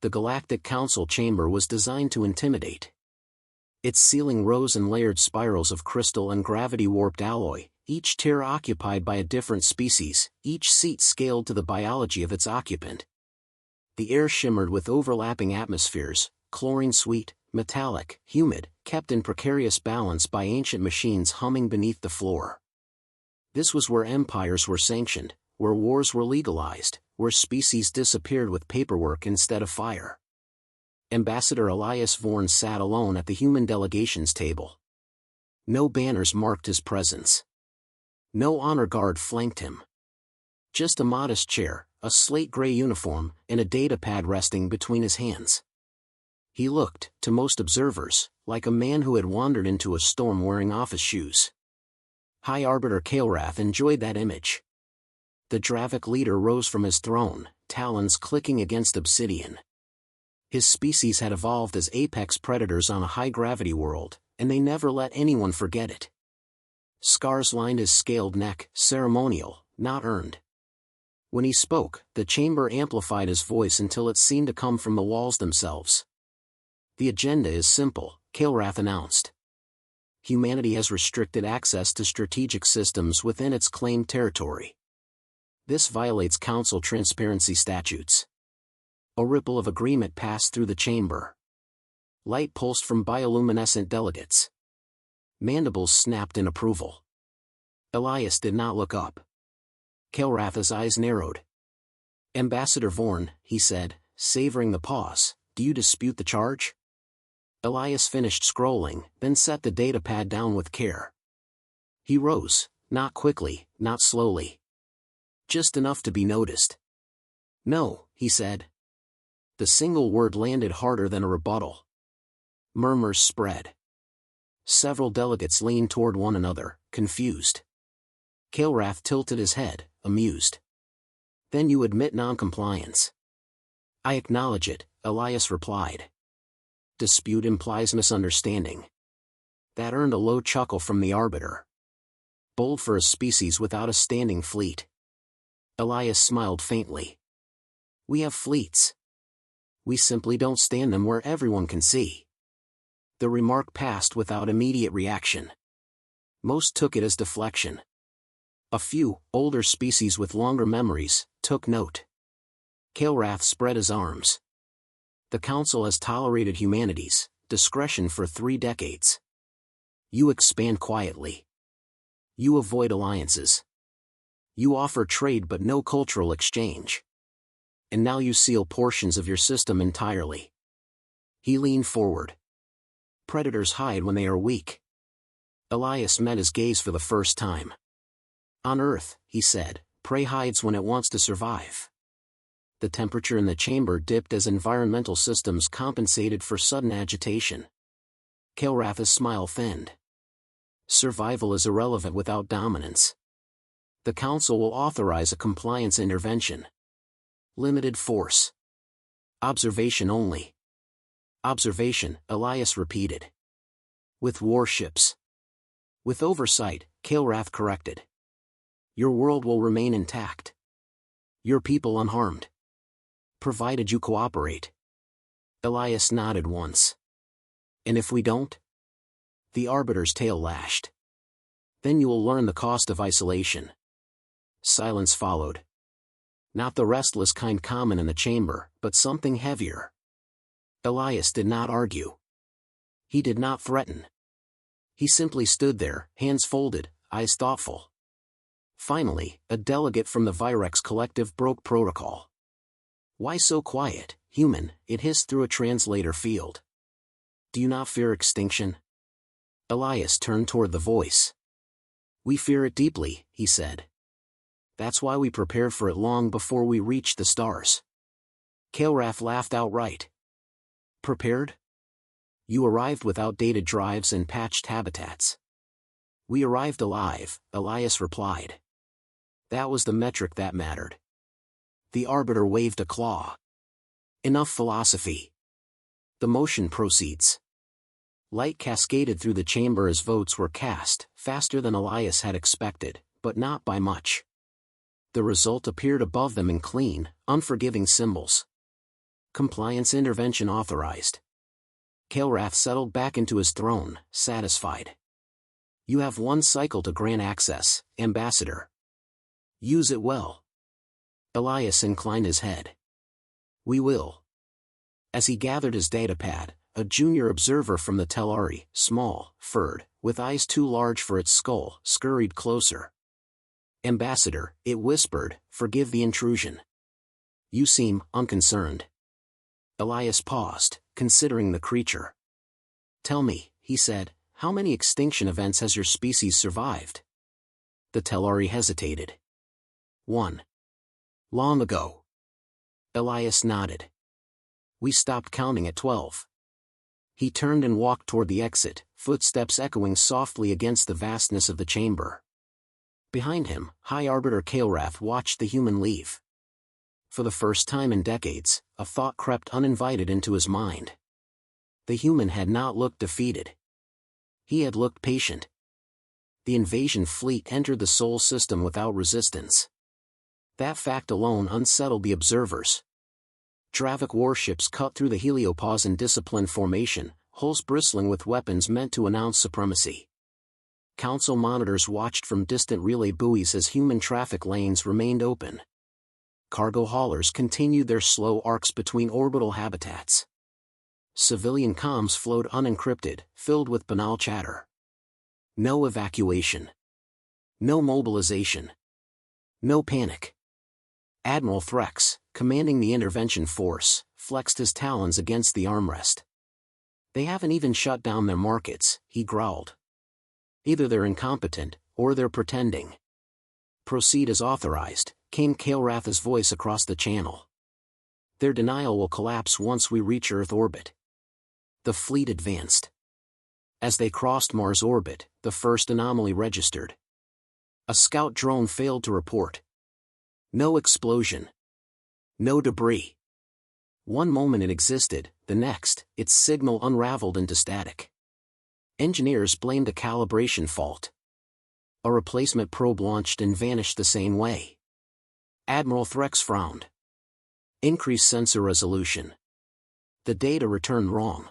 The Galactic Council chamber was designed to intimidate. Its ceiling rose in layered spirals of crystal and gravity-warped alloy, each tier occupied by a different species, each seat scaled to the biology of its occupant. The air shimmered with overlapping atmospheres, chlorine-sweet, metallic, humid, kept in precarious balance by ancient machines humming beneath the floor. This was where empires were sanctioned, where wars were legalized, where species disappeared with paperwork instead of fire. Ambassador Elias Vorn sat alone at the human delegations table. No banners marked his presence. No honor guard flanked him. Just a modest chair, a slate-gray uniform, and a datapad resting between his hands. He looked, to most observers, like a man who had wandered into a storm wearing office shoes. High Arbiter Kael'Rath enjoyed that image. The Dravik leader rose from his throne, talons clicking against obsidian. His species had evolved as apex predators on a high-gravity world, and they never let anyone forget it. Scars lined his scaled neck, ceremonial, not earned. When he spoke, the chamber amplified his voice until it seemed to come from the walls themselves. The agenda is simple, Kael'Rath announced. Humanity has restricted access to strategic systems within its claimed territory. This violates Council transparency statutes. A ripple of agreement passed through the chamber. Light pulsed from bioluminescent delegates. Mandibles snapped in approval. Elias did not look up. Kael'Rath's eyes narrowed. Ambassador Vorn, he said, savoring the pause, do you dispute the charge? Elias finished scrolling, then set the datapad down with care. He rose, not quickly, not slowly. Just enough to be noticed. No, he said. The single word landed harder than a rebuttal. Murmurs spread. Several delegates leaned toward one another, confused. Kael'Rath tilted his head, amused. Then you admit non-compliance. I acknowledge it, Elias replied. Dispute implies misunderstanding. That earned a low chuckle from the Arbiter. Bold for a species without a standing fleet. Elias smiled faintly. We have fleets. We simply don't stand them where everyone can see. The remark passed without immediate reaction. Most took it as deflection. A few, older species with longer memories, took note. Kael'Rath spread his arms. The Council has tolerated humanity's discretion for 3 decades. You expand quietly. You avoid alliances. You offer trade but no cultural exchange. And now you seal portions of your system entirely. He leaned forward. Predators hide when they are weak. Elias met his gaze for the first time. On Earth, he said, prey hides when it wants to survive. The temperature in the chamber dipped as environmental systems compensated for sudden agitation. Kael'Rath's smile thinned. Survival is irrelevant without dominance. The Council will authorize a compliance intervention. Limited force. Observation only. Observation, Elias repeated. With warships. With oversight, Kael'Rath corrected. Your world will remain intact. Your people unharmed. Provided you cooperate. Elias nodded once. And if we don't? The Arbiter's tail lashed. Then you will learn the cost of isolation. Silence followed. Not the restless kind common in the chamber, but something heavier. Elias did not argue. He did not threaten. He simply stood there, hands folded, eyes thoughtful. Finally, a delegate from the Virex Collective broke protocol. Why so quiet, human? It hissed through a translator field. Do you not fear extinction? Elias turned toward the voice. We fear it deeply, he said. That's why we prepared for it long before we reached the stars. Kael'Rath laughed outright. Prepared? You arrived with outdated drives and patched habitats. We arrived alive, Elias replied. That was the metric that mattered. The Arbiter waved a claw. Enough philosophy. The motion proceeds. Light cascaded through the chamber as votes were cast, faster than Elias had expected, but not by much. The result appeared above them in clean, unforgiving symbols. Compliance intervention authorized. Kael'Rath settled back into his throne, satisfied. You have 1 cycle to grant access, Ambassador. Use it well. Elias inclined his head. We will. As he gathered his datapad, a junior observer from the Telari, small, furred, with eyes too large for its skull, scurried closer. Ambassador, it whispered, forgive the intrusion. You seem unconcerned. Elias paused, considering the creature. Tell me, he said, how many extinction events has your species survived? The Telari hesitated. 1. Long ago. Elias nodded. We stopped counting at 12. He turned and walked toward the exit, footsteps echoing softly against the vastness of the chamber. Behind him, High Arbiter Kael'Rath watched the human leave. For the first time in decades, a thought crept uninvited into his mind. The human had not looked defeated. He had looked patient. The invasion fleet entered the Sol system without resistance. That fact alone unsettled the observers. Dravik warships cut through the heliopause in disciplined formation, hulls bristling with weapons meant to announce supremacy. Council monitors watched from distant relay buoys as human traffic lanes remained open. Cargo haulers continued their slow arcs between orbital habitats. Civilian comms flowed unencrypted, filled with banal chatter. No evacuation. No mobilization. No panic. Admiral Threx, commanding the intervention force, flexed his talons against the armrest. They haven't even shut down their markets, he growled. Either they're incompetent, or they're pretending. Proceed as authorized, came Kael'Rath's voice across the channel. Their denial will collapse once we reach Earth orbit. The fleet advanced. As they crossed Mars orbit, the first anomaly registered. A scout drone failed to report. No explosion. No debris. One moment it existed, the next, its signal unraveled into static. Engineers blamed a calibration fault. A replacement probe launched and vanished the same way. Admiral Threx frowned. Increase sensor resolution. The data returned wrong.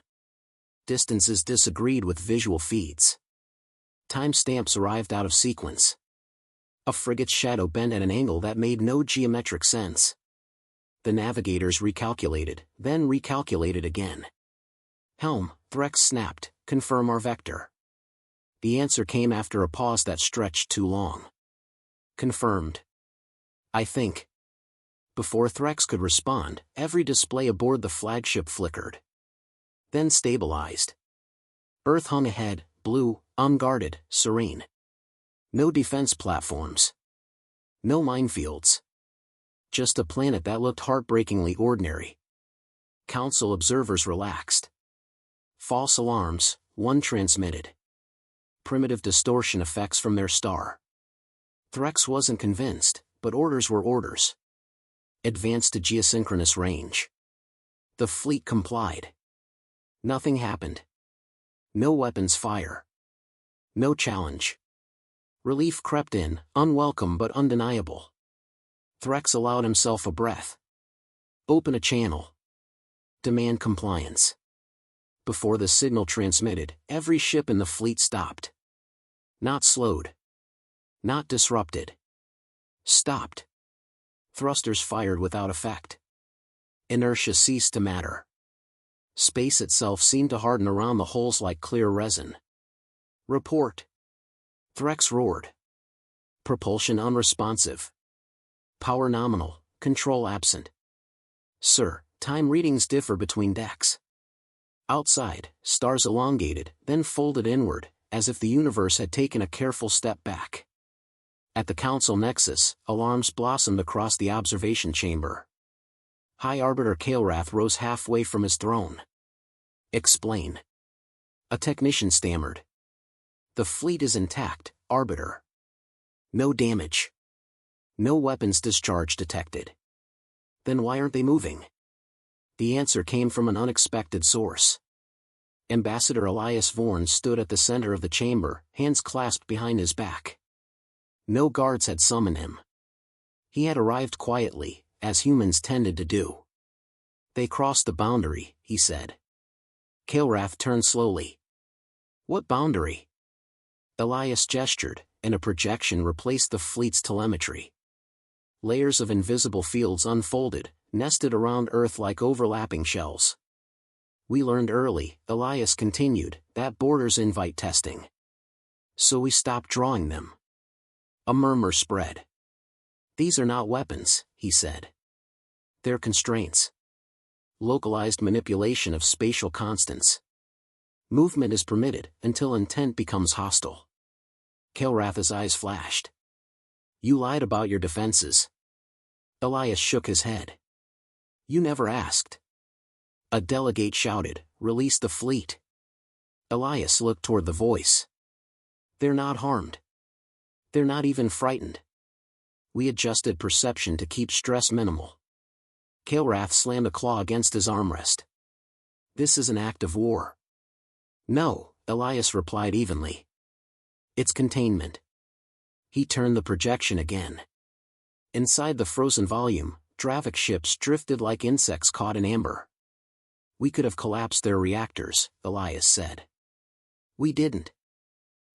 Distances disagreed with visual feeds. Timestamps arrived out of sequence. A frigate's shadow bent at an angle that made no geometric sense. The navigators recalculated, then recalculated again. Helm, Threx snapped, confirm our vector. The answer came after a pause that stretched too long. Confirmed. I think. Before Threx could respond, every display aboard the flagship flickered. Then stabilized. Earth hung ahead, blue, unguarded, serene. No defense platforms. No minefields. Just a planet that looked heartbreakingly ordinary. Council observers relaxed. False alarms, one transmitted. Primitive distortion effects from their star. Threx wasn't convinced, but orders were orders. Advance to geosynchronous range. The fleet complied. Nothing happened. No weapons fire. No challenge. Relief crept in, unwelcome but undeniable. Threx allowed himself a breath. Open a channel. Demand compliance. Before the signal transmitted, every ship in the fleet stopped. Not slowed. Not disrupted. Stopped. Thrusters fired without effect. Inertia ceased to matter. Space itself seemed to harden around the holes like clear resin. Report. Threx roared. Propulsion unresponsive. Power nominal, control absent. Sir, time readings differ between decks. Outside, stars elongated, then folded inward, as if the universe had taken a careful step back. At the Council Nexus, alarms blossomed across the observation chamber. High Arbiter Kael'Rath rose halfway from his throne. Explain. A technician stammered. The fleet is intact, Arbiter. No damage. No weapons discharge detected. Then why aren't they moving? The answer came from an unexpected source. Ambassador Elias Vorn stood at the center of the chamber, hands clasped behind his back. No guards had summoned him. He had arrived quietly, as humans tended to do. They crossed the boundary, he said. Kilrath turned slowly. What boundary? Elias gestured, and a projection replaced the fleet's telemetry. Layers of invisible fields unfolded, nested around Earth like overlapping shells. We learned early, Elias continued, that borders invite testing. So we stopped drawing them. A murmur spread. These are not weapons, he said. They're constraints. Localized manipulation of spatial constants. Movement is permitted, until intent becomes hostile. Kilrath's eyes flashed. You lied about your defenses. Elias shook his head. You never asked. A delegate shouted, release the fleet. Elias looked toward the voice. They're not harmed. They're not even frightened. We adjusted perception to keep stress minimal. Kilrath slammed a claw against his armrest. This is an act of war. No, Elias replied evenly. It's containment. He turned the projection again. Inside the frozen volume, Dravik ships drifted like insects caught in amber. We could have collapsed their reactors, Elias said. We didn't.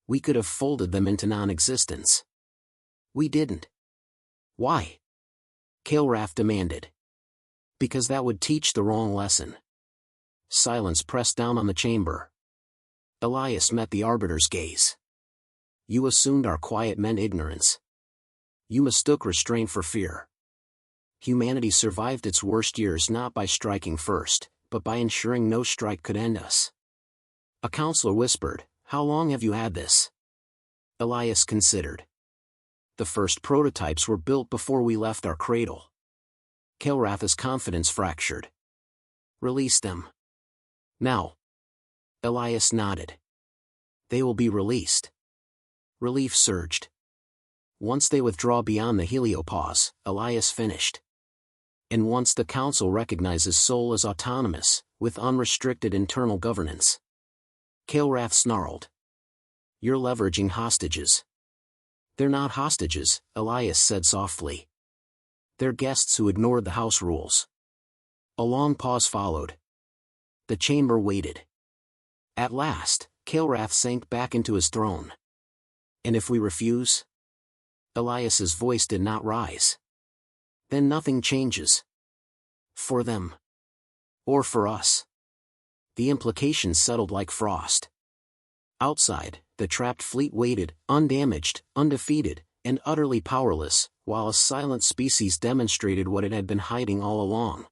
We could have folded them into non-existence. We didn't. Why? Kilrath demanded. Because that would teach the wrong lesson. Silence pressed down on the chamber. Elias met the Arbiter's gaze. You assumed our quiet meant ignorance. You mistook restraint for fear. Humanity survived its worst years not by striking first, but by ensuring no strike could end us. A counselor whispered, How long have you had this? Elias considered. The first prototypes were built before we left our cradle. Kilrath's confidence fractured. Release them. Now. Elias nodded. They will be released. Relief surged. Once they withdraw beyond the heliopause, Elias finished. And once the Council recognizes Sol as autonomous, with unrestricted internal governance. Kilrath snarled. You're leveraging hostages. They're not hostages, Elias said softly. They're guests who ignored the house rules. A long pause followed. The chamber waited. At last, Kilrath sank back into his throne. And if we refuse? Elias's voice did not rise. Then nothing changes. For them. Or for us. The implications settled like frost. Outside, the trapped fleet waited, undamaged, undefeated, and utterly powerless, while a silent species demonstrated what it had been hiding all along.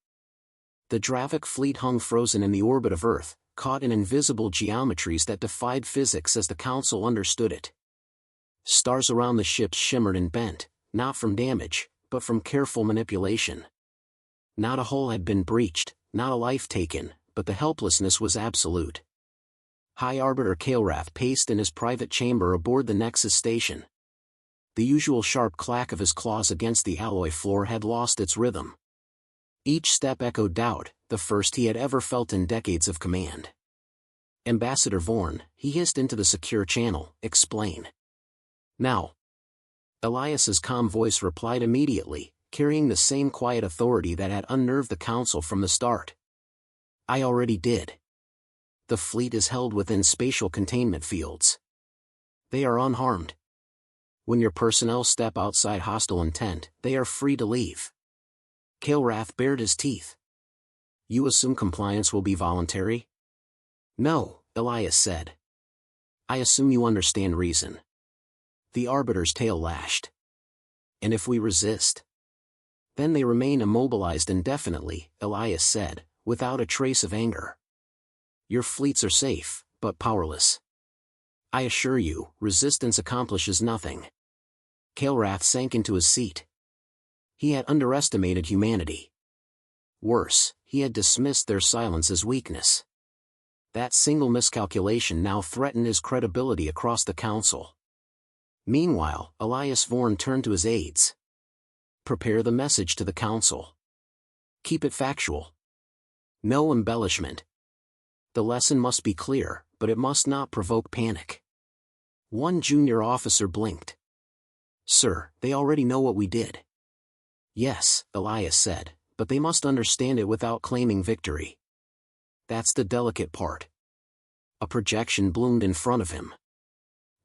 The Dravik fleet hung frozen in the orbit of Earth, caught in invisible geometries that defied physics as the Council understood it. Stars around the ships shimmered and bent, not from damage, but from careful manipulation. Not a hull had been breached, not a life taken, but the helplessness was absolute. High Arbiter Kilrath paced in his private chamber aboard the Nexus station. The usual sharp clack of his claws against the alloy floor had lost its rhythm. Each step echoed doubt, the first he had ever felt in decades of command. Ambassador Vorn, he hissed into the secure channel, explain. Now. Elias's calm voice replied immediately, carrying the same quiet authority that had unnerved the Council from the start. I already did. The fleet is held within spatial containment fields. They are unharmed. When your personnel step outside hostile intent, they are free to leave. Kilrath bared his teeth. You assume compliance will be voluntary? No, Elias said. I assume you understand reason. The Arbiter's tail lashed. And if we resist? Then they remain immobilized indefinitely, Elias said, without a trace of anger. Your fleets are safe, but powerless. I assure you, resistance accomplishes nothing. Kilrath sank into his seat. He had underestimated humanity. Worse, he had dismissed their silence as weakness. That single miscalculation now threatened his credibility across the Council. Meanwhile, Elias Vorn turned to his aides. Prepare the message to the Council. Keep it factual. No embellishment. The lesson must be clear, but it must not provoke panic. One junior officer blinked. Sir, they already know what we did. Yes, Elias said, but they must understand it without claiming victory. That's the delicate part. A projection bloomed in front of him.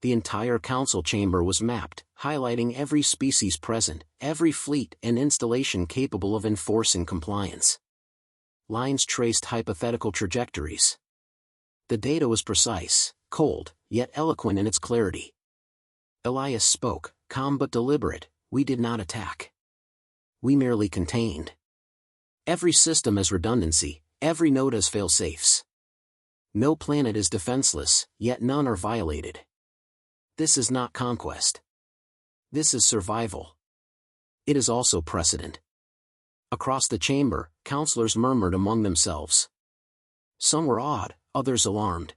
The entire council chamber was mapped, highlighting every species present, every fleet and installation capable of enforcing compliance. Lines traced hypothetical trajectories. The data was precise, cold, yet eloquent in its clarity. Elias spoke, calm but deliberate. We did not attack. We merely contained. Every system has redundancy, every node has fail-safes. No planet is defenseless, yet none are violated. This is not conquest. This is survival. It is also precedent. Across the chamber, counselors murmured among themselves. Some were awed, others alarmed.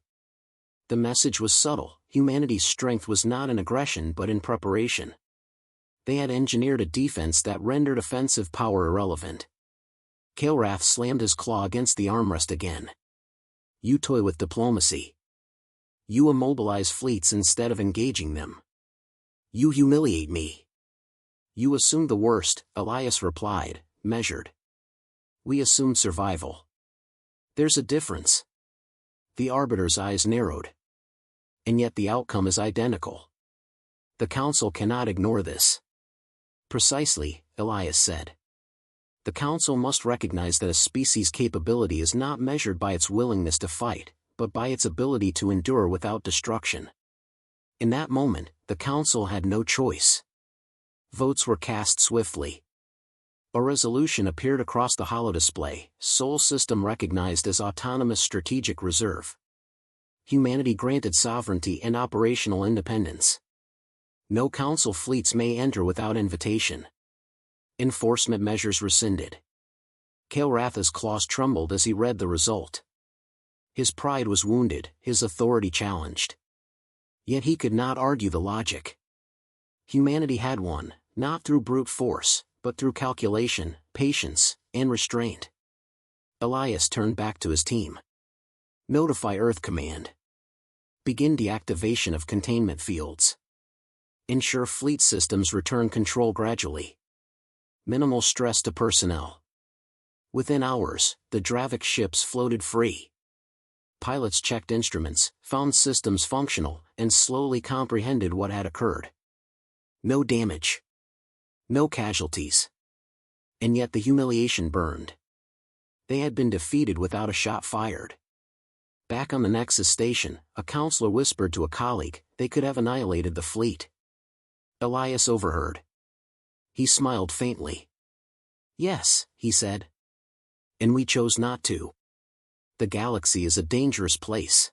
The message was subtle. Humanity's strength was not in aggression but in preparation. They had engineered a defense that rendered offensive power irrelevant. Kilrath slammed his claw against the armrest again. You toy with diplomacy. You immobilize fleets instead of engaging them. You humiliate me. You assume the worst, Elias replied, measured. We assume survival. There's a difference. The Arbiter's eyes narrowed. And yet the outcome is identical. The Council cannot ignore this. Precisely, Elias said. The Council must recognize that a species' capability is not measured by its willingness to fight, but by its ability to endure without destruction. In that moment, the Council had no choice. Votes were cast swiftly. A resolution appeared across the holodisplay, Sol System recognized as autonomous strategic reserve. Humanity granted sovereignty and operational independence. No Council fleets may enter without invitation. Enforcement measures rescinded. Kilrath's claws trembled as he read the result. His pride was wounded, his authority challenged. Yet he could not argue the logic. Humanity had won, not through brute force, but through calculation, patience, and restraint. Elias turned back to his team. Notify Earth Command. Begin deactivation of containment fields. Ensure fleet systems return control gradually. Minimal stress to personnel. Within hours, the Dravik ships floated free. Pilots checked instruments, found systems functional, and slowly comprehended what had occurred. No damage. No casualties. And yet the humiliation burned. They had been defeated without a shot fired. Back on the Nexus station, a counselor whispered to a colleague, they could have annihilated the fleet. Elias overheard. He smiled faintly. Yes, he said. And we chose not to. The galaxy is a dangerous place.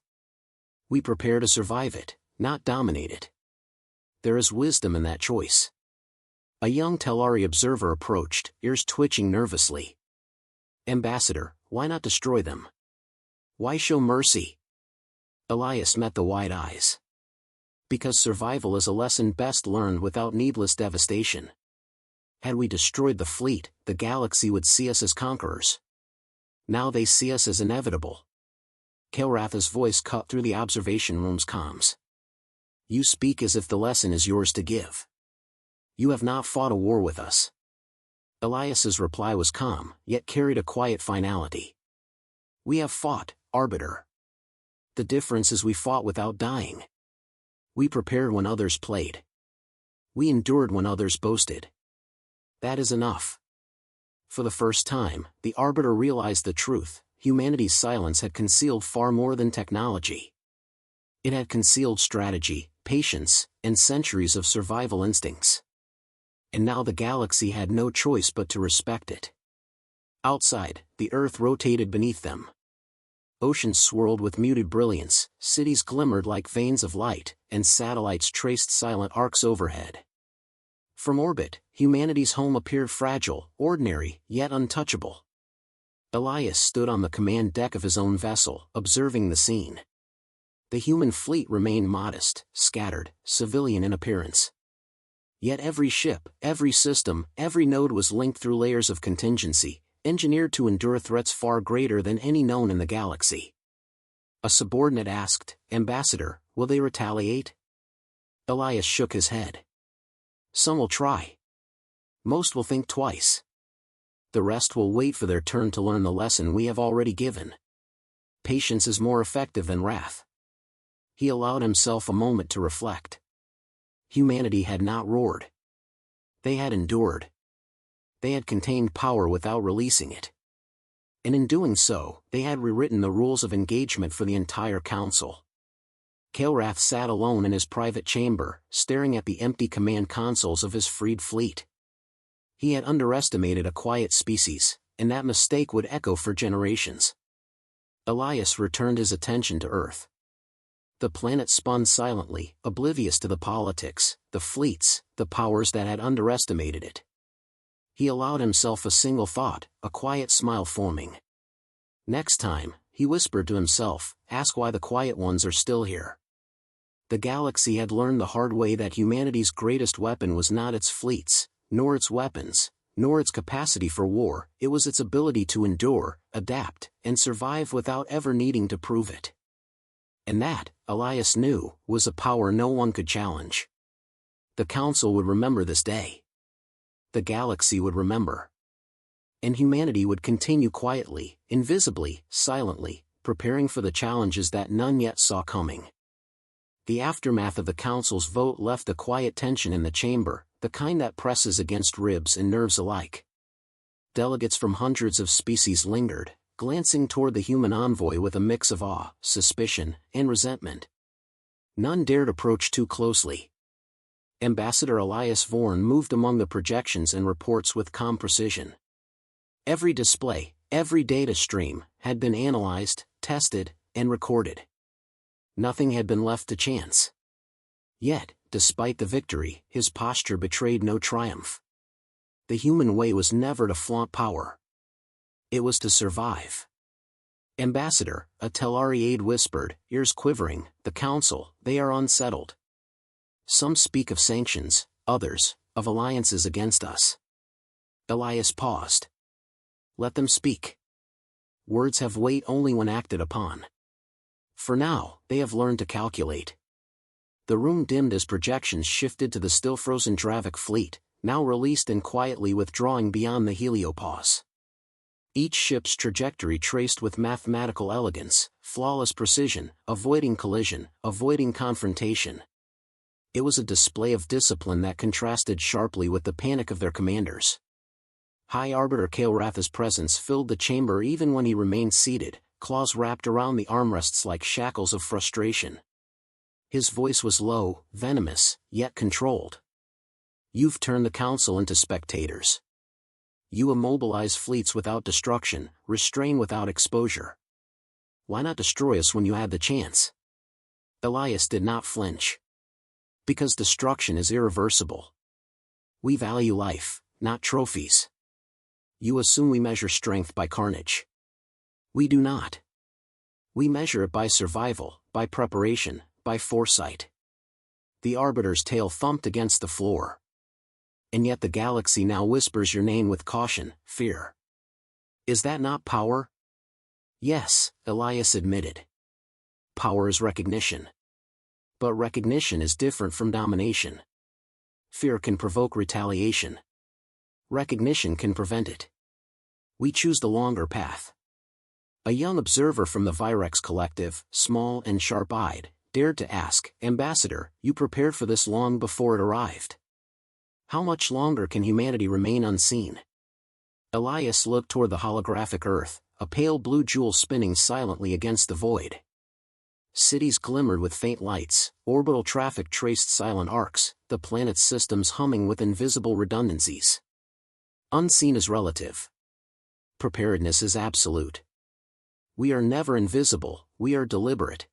We prepare to survive it, not dominate it. There is wisdom in that choice. A young Telari observer approached, ears twitching nervously. Ambassador, why not destroy them? Why show mercy? Elias met the wide eyes. Because survival is a lesson best learned without needless devastation. Had we destroyed the fleet, the galaxy would see us as conquerors. Now they see us as inevitable. Kilrath's voice cut through the observation room's comms. You speak as if the lesson is yours to give. You have not fought a war with us. Elias's reply was calm, yet carried a quiet finality. We have fought, Arbiter. The difference is we fought without dying. We prepared when others played. We endured when others boasted. That is enough. For the first time, the Arbiter realized the truth. Humanity's silence had concealed far more than technology. It had concealed strategy, patience, and centuries of survival instincts. And now the galaxy had no choice but to respect it. Outside, the Earth rotated beneath them. Oceans swirled with muted brilliance, cities glimmered like veins of light, and satellites traced silent arcs overhead. From orbit, humanity's home appeared fragile, ordinary, yet untouchable. Elias stood on the command deck of his own vessel, observing the scene. The human fleet remained modest, scattered, civilian in appearance. Yet every ship, every system, every node was linked through layers of contingency, engineered to endure threats far greater than any known in the galaxy. A subordinate asked, Ambassador, will they retaliate? Elias shook his head. Some will try. Most will think twice. The rest will wait for their turn to learn the lesson we have already given. Patience is more effective than wrath. He allowed himself a moment to reflect. Humanity had not roared. They had endured. They had contained power without releasing it. And in doing so, they had rewritten the rules of engagement for the entire council. Kael'Rath sat alone in his private chamber, staring at the empty command consoles of his freed fleet. He had underestimated a quiet species, and that mistake would echo for generations. Elias returned his attention to Earth. The planet spun silently, oblivious to the politics, the fleets, the powers that had underestimated it. He allowed himself a single thought, a quiet smile forming. Next time, he whispered to himself, ask why the quiet ones are still here. The galaxy had learned the hard way that humanity's greatest weapon was not its fleets, nor its weapons, nor its capacity for war, it was its ability to endure, adapt, and survive without ever needing to prove it. And that, Elias knew, was a power no one could challenge. The Council would remember this day. The galaxy would remember. And humanity would continue quietly, invisibly, silently, preparing for the challenges that none yet saw coming. The aftermath of the Council's vote left a quiet tension in the chamber, the kind that presses against ribs and nerves alike. Delegates from hundreds of species lingered, glancing toward the human envoy with a mix of awe, suspicion, and resentment. None dared approach too closely. Ambassador Elias Vorn moved among the projections and reports with calm precision. Every display, every data stream, had been analyzed, tested, and recorded. Nothing had been left to chance. Yet, despite the victory, his posture betrayed no triumph. The human way was never to flaunt power. It was to survive. Ambassador, a Telari aide whispered, ears quivering, the Council, they are unsettled. Some speak of sanctions, others, of alliances against us. Elias paused. Let them speak. Words have weight only when acted upon. For now, they have learned to calculate. The room dimmed as projections shifted to the still-frozen Dravik fleet, now released and quietly withdrawing beyond the heliopause. Each ship's trajectory traced with mathematical elegance, flawless precision, avoiding collision, avoiding confrontation. It was a display of discipline that contrasted sharply with the panic of their commanders. High Arbiter Kael'Rath's presence filled the chamber even when he remained seated, claws wrapped around the armrests like shackles of frustration. His voice was low, venomous, yet controlled. You've turned the Council into spectators. You immobilize fleets without destruction, restrain without exposure. Why not destroy us when you had the chance? Elias did not flinch. Because destruction is irreversible. We value life, not trophies. You assume we measure strength by carnage. We do not. We measure it by survival, by preparation, by foresight. The Arbiter's tail thumped against the floor. And yet the galaxy now whispers your name with caution, fear. Is that not power? Yes, Elias admitted. Power is recognition. But recognition is different from domination. Fear can provoke retaliation. Recognition can prevent it. We choose the longer path. A young observer from the Virex Collective, small and sharp-eyed, dared to ask, Ambassador, you prepared for this long before it arrived. How much longer can humanity remain unseen? Elias looked toward the holographic Earth, a pale blue jewel spinning silently against the void. Cities glimmered with faint lights, orbital traffic traced silent arcs, the planet's systems humming with invisible redundancies. Unseen is relative. Preparedness is absolute. We are never invisible, we are deliberate.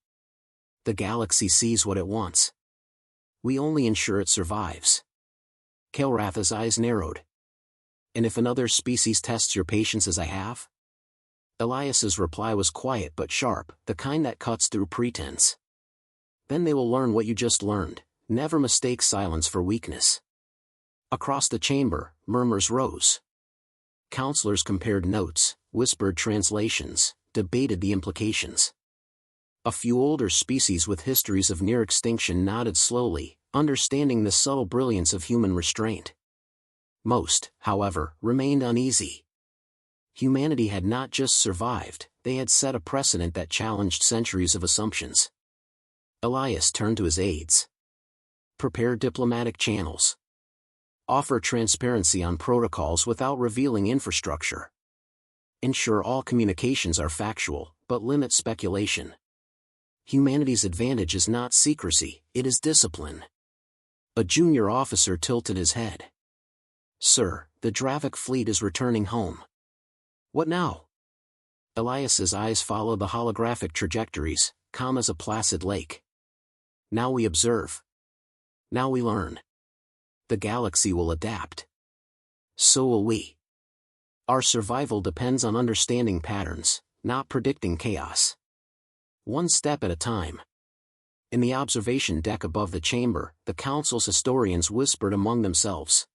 The galaxy sees what it wants. We only ensure it survives. Kael'Rath's eyes narrowed. And if another species tests your patience as I have? Elias's reply was quiet but sharp, the kind that cuts through pretense. Then they will learn what you just learned, never mistake silence for weakness. Across the chamber, murmurs rose. Counselors compared notes, whispered translations, debated the implications. A few older species with histories of near extinction nodded slowly, understanding the subtle brilliance of human restraint. Most, however, remained uneasy. Humanity had not just survived, they had set a precedent that challenged centuries of assumptions. Elias turned to his aides. Prepare diplomatic channels. Offer transparency on protocols without revealing infrastructure. Ensure all communications are factual, but limit speculation. Humanity's advantage is not secrecy, it is discipline. A junior officer tilted his head. Sir, the Dravik fleet is returning home. What now? Elias's eyes followed the holographic trajectories, calm as a placid lake. Now we observe. Now we learn. The galaxy will adapt. So will we. Our survival depends on understanding patterns, not predicting chaos. One step at a time. In the observation deck above the chamber, the Council's historians whispered among themselves.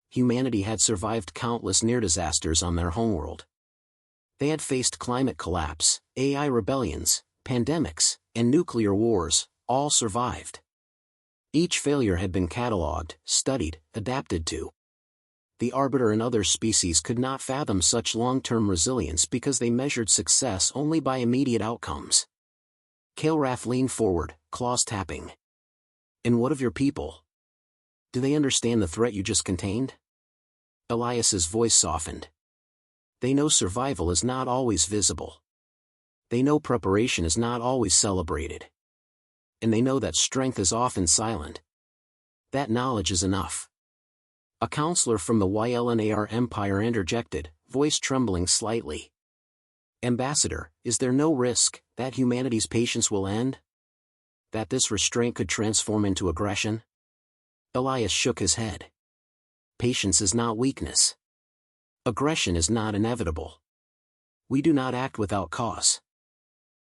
Humanity had survived countless near-disasters on their homeworld. They had faced climate collapse, AI rebellions, pandemics, and nuclear wars, all survived. Each failure had been catalogued, studied, adapted to. The Arbiter and other species could not fathom such long-term resilience because they measured success only by immediate outcomes. Kael'Raf leaned forward, claws tapping. And what of your people? Do they understand the threat you just contained? Elias's voice softened. They know survival is not always visible. They know preparation is not always celebrated. And they know that strength is often silent. That knowledge is enough. A counselor from the YLNAR Empire interjected, voice trembling slightly. Ambassador, is there no risk that humanity's patience will end? That this restraint could transform into aggression? Elias shook his head. Patience is not weakness. Aggression is not inevitable. We do not act without cause.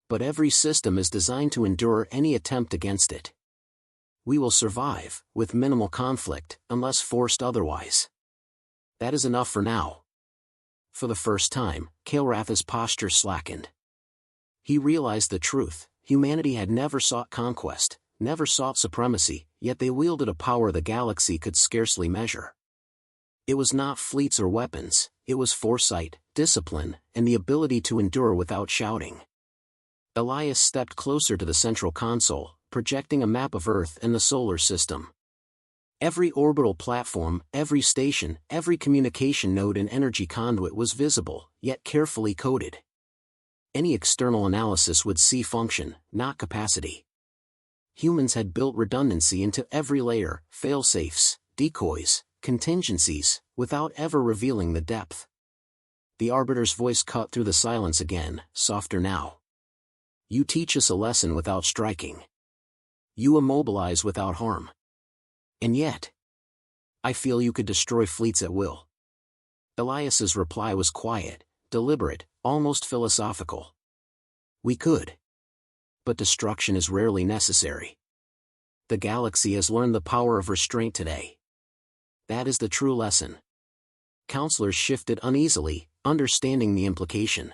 But every system is designed to endure any attempt against it. We will survive, with minimal conflict, unless forced otherwise. That is enough for now. For the first time, Kael'Raf's posture slackened. He realized the truth: humanity had never sought conquest, never sought supremacy, yet they wielded a power the galaxy could scarcely measure. It was not fleets or weapons, it was foresight, discipline, and the ability to endure without shouting. Elias stepped closer to the central console, projecting a map of Earth and the solar system. Every orbital platform, every station, every communication node and energy conduit was visible, yet carefully coded. Any external analysis would see function, not capacity. Humans had built redundancy into every layer, fail-safes, decoys, contingencies, without ever revealing the depth. The Arbiter's voice cut through the silence again, softer now. You teach us a lesson without striking. You immobilize without harm. And yet, I feel you could destroy fleets at will. Elias's reply was quiet, deliberate, almost philosophical. We could. But destruction is rarely necessary. The galaxy has learned the power of restraint today. That is the true lesson. Counselors shifted uneasily, understanding the implication.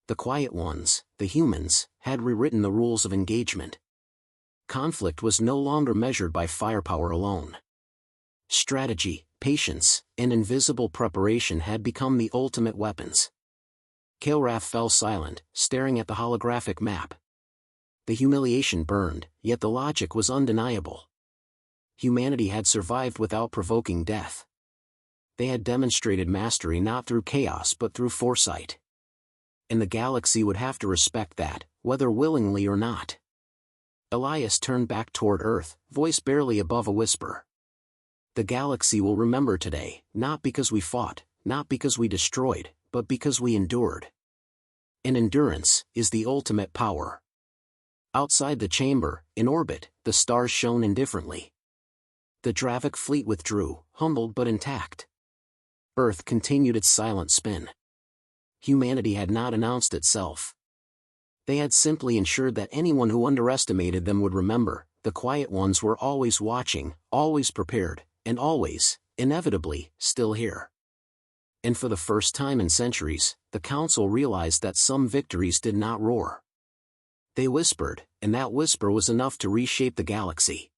The quiet ones, the humans, had rewritten the rules of engagement. Conflict was no longer measured by firepower alone. Strategy, patience, and invisible preparation had become the ultimate weapons. Kael'Raf fell silent, staring at the holographic map. The humiliation burned, yet the logic was undeniable. Humanity had survived without provoking death. They had demonstrated mastery not through chaos but through foresight. And the galaxy would have to respect that, whether willingly or not. Elias turned back toward Earth, voice barely above a whisper. The galaxy will remember today, not because we fought, not because we destroyed, but because we endured. And endurance is the ultimate power. Outside the chamber, in orbit, the stars shone indifferently. The Dravik fleet withdrew, humbled but intact. Earth continued its silent spin. Humanity had not announced itself. They had simply ensured that anyone who underestimated them would remember, the quiet ones were always watching, always prepared, and always, inevitably, still here. And for the first time in centuries, the Council realized that some victories did not roar. They whispered, and that whisper was enough to reshape the galaxy.